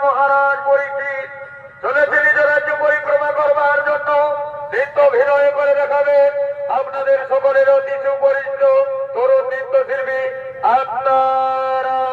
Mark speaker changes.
Speaker 1: মহারাজ পরীক্ষিত চলেছেন নিজ রাজ্য পরিক্রমা করবার জন্য। নৃত্য অভিনয় করে দেখাবেন আপনাদের সকলের অতি সুপরিচিত তরুণ নৃত্যশিল্পী আপনারা।